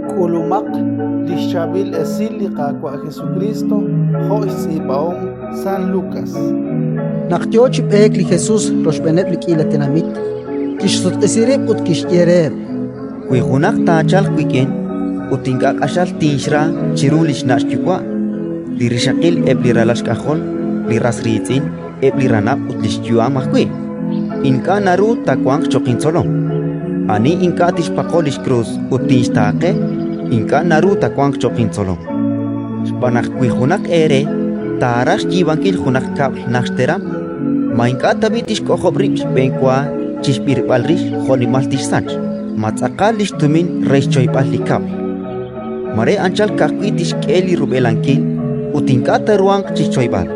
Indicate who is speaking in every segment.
Speaker 1: Kulumak lishabil esilika kwa Jesucristo ho isibaong San Lucas.
Speaker 2: Naqtioch ekli Jesús roshbenet likilatenamit. Kishsut esirib ut kishtiereb.
Speaker 3: Kuihunak tachal kuiken utingak ashal tinshra chirulish nashkikwa. Lirishakil ebliralash kahol lirasriitzin ebliranap utlishkyua mahkui. Inka naru takwang chokin solong. Ani inka tishpakolish cruz utinstake inka naru takwang chokin solong. Spanak kuihunak ere tarash jibankil hunak kab nashteram. Mainka tabitish kohobrips benkwa chishpirbalrish holimaltish sach. Matzakalish tumin reish choipal likab. Mare anchal kakwitish keli rubelankil utinkata ruang chichoibal.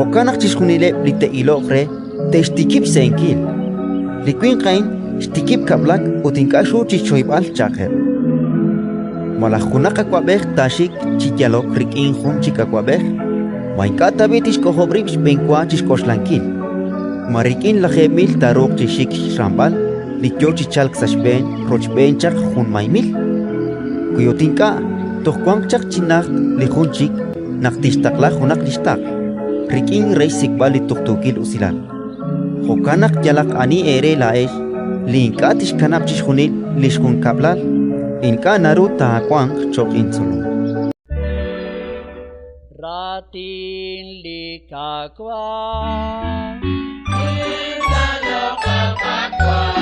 Speaker 3: Hokanak chishunile lite ilokre te stikip senkil. Liquin kain stikip kablak utinkashu chichoibal chaker. Malahunaka kwabek tashik chikyalok rikin hun chikakwabek. Mainkata bitish kohobrips benkwa chishkoslankil. Marikin lajemil tarok chishik shambal. Likyochi chalk sashben rochben chak hun maimil. Kuyotinka tohkwang chak chinak lihunchik naktistakla hunak listak. Riking reisik bali tuktukil usilal. Hokanak jalak ani ere laesh linka tishkanap chishunil lishkun kablal. Inka naru tahakwang chok insulu.
Speaker 4: Ratin likakwa
Speaker 5: Inka no kapakwa